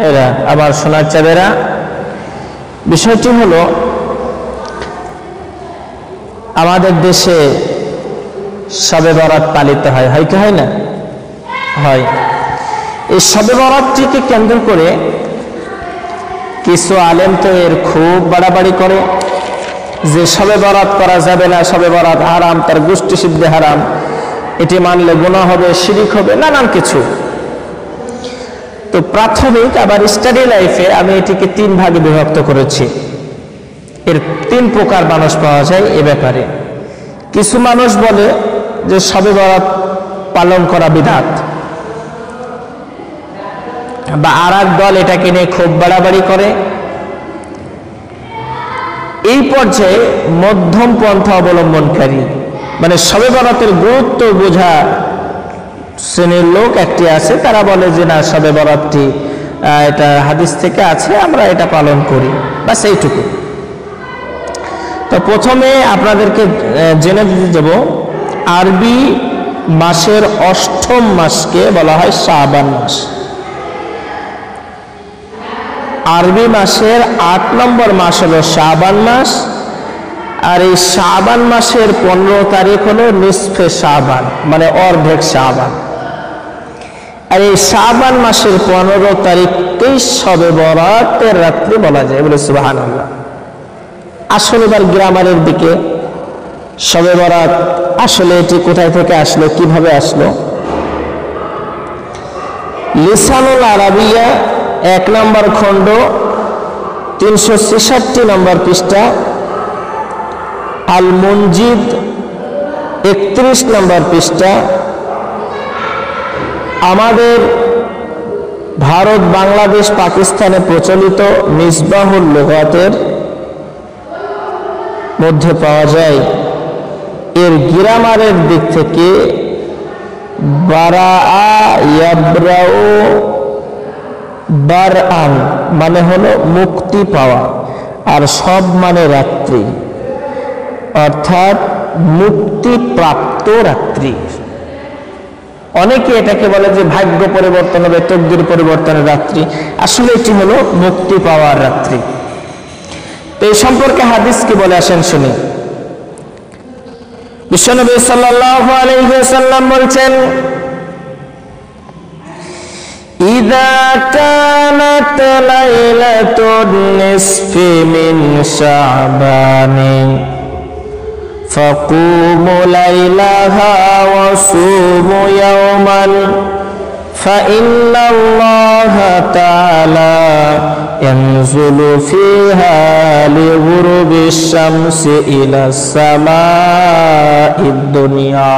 এরা আবার সোনার চাঁদেরা, বিষয়টি হলো আমাদের দেশে শবে বরাত পালিত হয়, হয় কি হয় না? হয়। এই শবে বরাতটিকে কেন্দ্র করে কিছু আলেম তো এর খুব বাড়াবাড়ি করে যে শবে বরাত করা যাবে না, শবে বরাত হারাম, তার গোষ্ঠী সিদ্ধি হারাম, এটি মানলে গুনাহ হবে, শিরক হবে, নানান কিছু। তো প্রাথমিক আবার স্টাডি লাইফে আমি এটিকে 3 ভাগে বিভক্ত করেছি। এর 3 প্রকার মানুষ পাওয়া যায় এ ব্যাপারে। কিছু মানুষ বলে যে শবে বরাত পালন করা বিদআত, বা আরেক দল এটাকে নিয়ে খুব বাড়াবাড়ি করে। এই পর্যায়ে মধ্যম পন্থা অবলম্বনকারী, মানে শবে বরাতের গুরুত্ব বোঝা শ্রেণীর লোক একটি আছে, তারা বলে যে না, শবে বরাতটি এটা হাদিস থেকে আছে, আমরা এটা পালন করি, বাস এইটুকু। তো প্রথমে আপনাদেরকে জেনে দিতে যাব, আরবি মাসের 8ম মাসকে বলা হয় শাবান মাস। আরবি মাসের 8 নম্বর মাস হলো শাবান মাস, আর এই শাবান মাসের 15 তারিখ হলো নিসফে শাবান, মানে অর্ধেক শাবান। আর এই শাবান মাসের 15 তারিখকেই শবে বরাতের রাত্রি বলা যায়, বলে সুবহানাল্লাহ। আসলে এবার গ্রামারের দিকে শবে বরাত আসলে এটি কোথায় থেকে আসলো, কিভাবে আসলো? লিসানুল আরাবিয়া 1 নম্বর খণ্ড 366 নম্বর পৃষ্ঠা, আল মুনজিদ 31 নম্বর পৃষ্ঠা, আমাদের ভারত, বাংলাদেশ, পাকিস্তানে প্রচলিত মিসবাহুল লুগাতের মধ্যে পাওয়া যায়। এর গ্রামারের দিক থেকে বারাআ ইয়াবরাউ বারআন মানে হলো মুক্তি পাওয়া, আর সব মানে রাত্রি, অর্থাৎ মুক্তি প্রাপ্ত রাত্রি। অনেকে এটাকে বলে যে ভাগ্য পরিবর্তন হবে, তকদির পরিবর্তনের রাত্রি, আসলে এটি হলো মুক্তি পাওয়ার রাত্রি। তো এই সম্পর্কে হাদিস কি বলে আসেন শুনি। বিশ্বনবী সাল্লাল্লাহু আলাইহি ওয়াসাল্লাম বলছেন, ইযা কানাত লাইলাতুন নিসফি মিন শাবানি ফাকুমু লাইলাহা ওয়া সুমু ইয়াওমান ফাইন্নাল্লাহা তাআলা ইয়ানজুলু ফিহা লিগুরুবিশ শামসি ইলাস সামাঈদ দুনিয়া।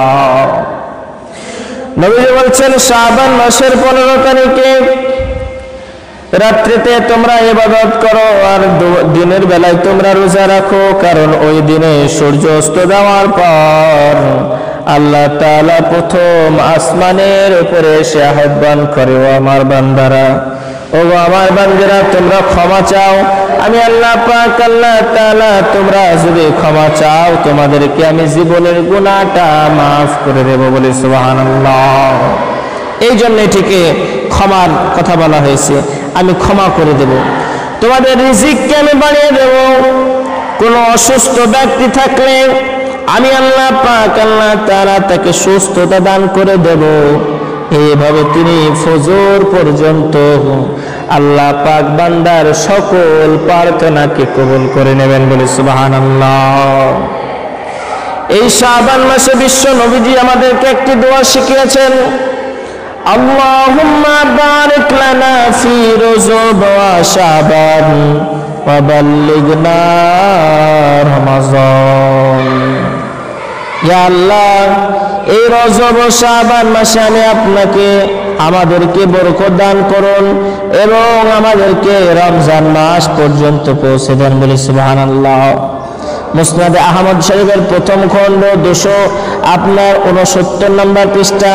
নবী বলছেন, শাবান মাসের 15 তারিখে রাত্রিতে তোমরা ইবাদত করো, আর দিনের বেলায় তোমরা রোজা রাখো, কারণ ওই দিনে সূর্য অস্ত যাওয়ার পর আল্লাহ তাআলা প্রথম আসমানের উপরে এসে আহ্বান করে, ও আমার বান্দারা, ও আমার বান্দারা, তোমরা ক্ষমা চাও। আমি আল্লাহ পাক, আল্লাহ তাআলা, তোমরা যদি ক্ষমা চাও তোমাদেরকে আমি জীবনের গুনাহটা মাফ করে দেব, বলে সুবহানাল্লাহ। এই জন্য এটিকে ক্ষমার কথা বলা হয়েছে, আমি ক্ষমা করে দেব, তোমাদের রিজিককে আমি বাড়িয়ে দেব। কোনো অসুস্থ ব্যক্তি থাকলে আমি আল্লাহ পাক, আল্লাহ তাআলা তাকে সুস্থতা দান করে দেব। এইভাবে তিনি ফজর পর্যন্ত আল্লাহ পাক বান্দার সকল প্রার্থনাকে কবুল করে নেবেন, বলে সুবহানাল্লাহ। এই শাবান মাসে বিশ্ব নবীজি আমাদেরকে একটি দোয়া শিখিয়েছেন, আল্লাহুম্মা বারিক লানা ফি রজব ওয়া শাবান ওয়া বাল্লিগনা রমাযান। ইয়া আল্লাহ, এই রজব ও শাবান মাসে আমি আপনাকে আমাদেরকে বরকত দান করুন এবং আমাদেরকে রমজান মাস পর্যন্ত পৌঁছে দেন, বলে সুবহানাল্লাহ। মুসনাদে আহমদ শরীফের 1ম খণ্ড 269 নম্বর পৃষ্ঠা,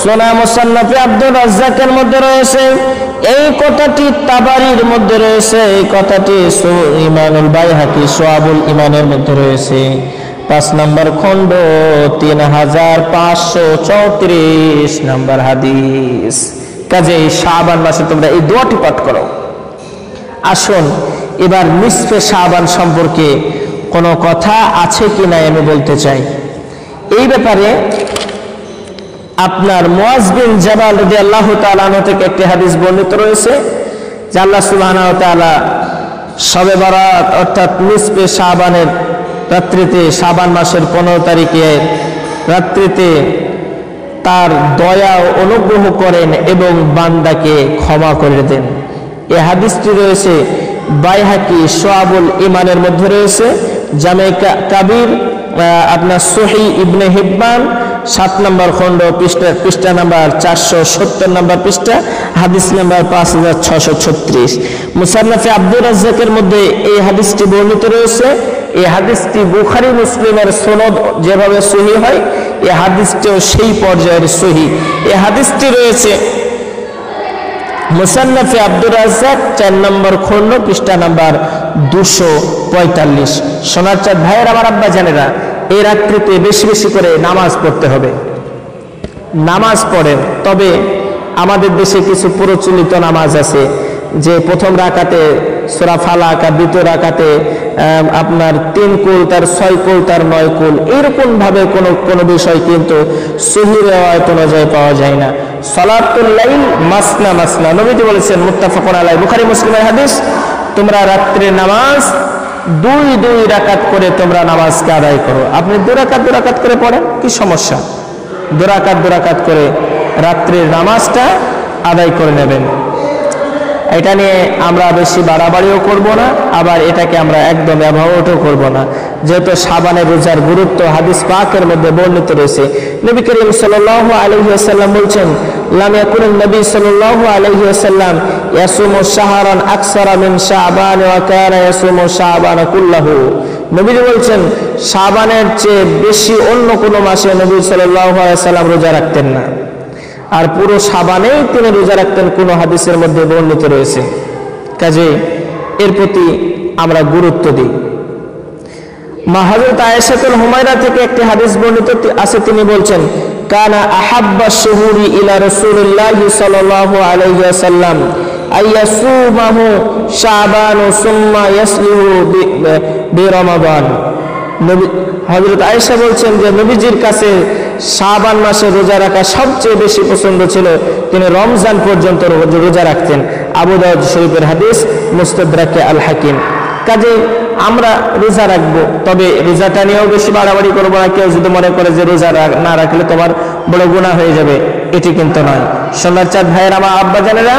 সোনা মুসান্নাফে আব্দুর রাজ্জাকের মধ্যে রয়েছে। এই কথাটি তাবারির মধ্যে রয়েছে, এই কথাটি ইমানুল বাইহাকি শুআবুল ঈমানের মধ্যে রয়েছে। 5 নম্বর খণ্ড 3534 নম্বর হাদিস। কাজে এই শাবান মাসে তোমরা এই দোয়াটি পাঠ করো। আসুন এবার নিসফে শাবান সম্পর্কে কোনো কথা আছে কি না আমি বলতে চাই। এই ব্যাপারে আপনার মুআজ বিন জাবাল রাদিয়াল্লাহু তাআলা আনহু থেকে একটি হাদিস বর্ণিত রয়েছে যে আল্লাহ সুবহানাহু ওয়া তাআলা শবে বরাত অর্থাৎ নিসফে শাবানের রাত্রিতে, শাবান মাসের 15 তারিখের রাত্রিতে তার দয়া ও অনুগ্রহ করেন এবং বান্দাকে ক্ষমা করে দেন। এই হাদিসটি রয়েছে বাইহাকি শুআবুল ঈমানের মধ্যে রয়েছে, জামে কাবির আপনার সহিহ ইবনে হিব্বান 7 নম্বর খণ্ড পৃষ্ঠা নাম্বার 470 নম্বর পৃষ্ঠা, হাদিস নাম্বার 5636। মুসান্নাফে আব্দুর রাজ্জাকের মধ্যে এই হাদিসটি বর্ণিত রয়েছে। এই হাদিসটি বুখারী মুসলিমের সনদ যেভাবে সহিহ হয়, এই হাদিসটিও সেই পর্যায়ের সহিহ। এই হাদিসটি রয়েছে মুসান্নাফে আব্দুর রাজ্জাক 4 নম্বর খণ্ড পৃষ্ঠা নাম্বার 245। সোনার চাঁদ ভাইয়ের আমার আব্বা জানেরা, এই রাত্রিতে বেশি বেশি করে নামাজ পড়তে হবে। নামাজ পড়েন, তবে আমাদের দেশে কিছু প্রচলিত নামাজ আছে যে প্রথম রাকাতে সূরা ফালাক আর দ্বিতীয় রাকাতে আপনার 3 কুল, তার 6 কুল, তার 9 কুল, এরকম ভাবে কোনো বিষয় কিন্তু সহিহ রিওয়ায়াত অনুযায়ী পাওয়া যায় না। সালাতুল লাইল মাসনা মাসনা, নবীজি বলেছেন মুত্তাফাকুন আলাইহি, বুখারী মুসলিমের হাদিস, তোমরা রাত্রির নামাজ 2 রাকাত করে তোমরা নামাজকে আদায় করো। আপনি 2 রাকাত করে পড়েন, কি সমস্যা? 2 রাকাত করে রাত্রির নামাজটা আদায় করে নেবেন। এটা নিয়ে আমরা বেশি বাড়াবাড়িও করব না, আবার এটাকে আমরা একদম ব্যবহারও করব না, যেহেতু শাবানের রোজার গুরুত্ব হাদিস পাকের মধ্যে বর্ণিত রয়েছে। নবী করিম সাল্লাল্লাহু আলাইহি ওয়াসাল্লাম বলছেন, লাম ইয়াকুন নবী সাল্লাল্লাহু আলাইহি ওয়াসাল্লাম ইয়াসুমু শাহরান আকসারা মিন শাবান ওয়া কানা ইয়াসুমু শাবান কুল্লাহু। নবীজি বলছেন শাবানের চেয়ে বেশি অন্য কোনো মাসে নবী সাল্লাল্লাহু আলাইহি ওয়াসাল্লাম রোজা রাখতেন না, আর পুরো শাবানেই তিনি রোজা রাখতেন, কোনো হাদিসের মধ্যে বর্ণিত রয়েছে। কাজে এর প্রতি আমরা গুরুত্ব দিই। মা হযরত আয়েশাতুল হুমায়রা থেকে একটি হাদিস বর্ণিত আছে, তিনি বলছেন, কানা আহাব্বা শুহুরি ইলা রাসূলিল্লাহি সাল্লাল্লাহু আলাইহি ওয়াসাল্লাম আইয়াসুমাহু শাবান সুম্মা ইয়াসলিহু বিরমাদান। নবী হযরত আয়েশা বলছেন যে নবীজির কাছে শাবান মাসে রোজা রাখা সবচেয়ে বেশি পছন্দ ছিল, তিনি রমজান পর্যন্ত রোজা রাখতেন। আবু দাউদ শরীফের হাদিস, মুস্তাদরাকে আল হাকিম। কাজে আমরা রোজা রাখবো, তবে রোজাটা নিয়েও বেশি বাড়াবাড়ি করবো না। কেউ যদি মনে করে যে রোজা না রাখলে তোমার বড় গুনাহ হয়ে যাবে, এটি কিন্তু নয়। সোনার চাঁদ ভাইয়ের আমার আব্বা জানেরা,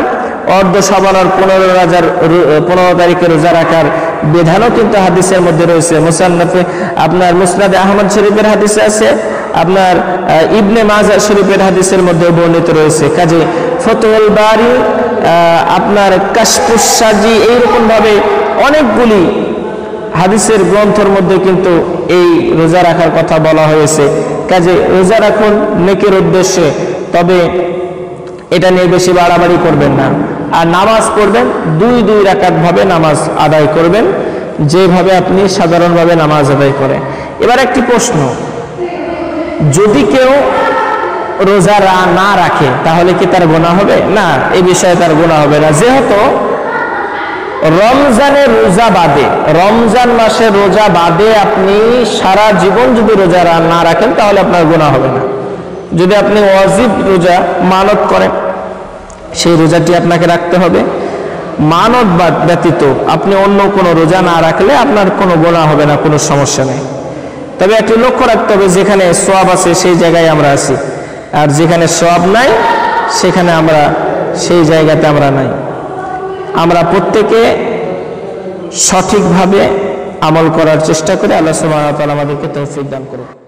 অর্ধ শাবানের 15 তারিখে রোজা রাখার বিধানও কিন্তু হাদিসের মধ্যে রয়েছে। মুসান্নাফে আপনার মুসনাদে আহমদ শরীফের হাদিসে আছে, আপনার ইবনে মাজাহ শরীফের হাদিসের মধ্যে বর্ণিত রয়েছে। কাজে ফতহুল বারি, আপনার কাশফুস সাজি, এইরকম ভাবে অনেকগুলি হাদিসের গ্রন্থের মধ্যে কিন্তু এই রোজা রাখার কথা বলা হয়েছে। কাজে রোজা রাখুন নেকের উদ্দেশ্যে, তবে এটা নিয়ে বেশি বাড়াবাড়ি করবেন না। আর নামাজ পড়বেন 2 রাকাত ভাবে নামাজ আদায় করবেন, যেভাবে আপনি সাধারণভাবে নামাজ আদায় করে। এবার একটি প্রশ্ন, যদি কেউ রোজা না রাখে তাহলে কি তার গুনাহ হবে? না, এই বিষয়ে তার গুনাহ হবে না, যেহেতু রমজানের রোজা বাদে, রমজান মাসের রোজা বাদে আপনি সারা জীবন যদি রোজা না রাখেন তাহলে আপনার গুনাহ হবে না। যদি আপনি ওয়াজিব রোজা মানত করেন, সেই রোজাটি আপনাকে রাখতে হবে। মানত ব্যতীত আপনি অন্য কোনো রোজা না রাখলে আপনার কোনো গুনাহ হবে না, কোনো সমস্যা নেই। তবে একটি লক্ষ্য রাখতে হবে, যেখানে সওয়াব আছে সেই জায়গায় আমরা আছি, আর যেখানে সওয়াব নাই সেখানে আমরা সেই জায়গাতে আমরা নাই। আমরা প্রত্যেকে সঠিকভাবে আমল করার চেষ্টা করে আল্লাহ সুবহানাহু ওয়া তাআলা আমাদেরকে তৌফিক দান করুন।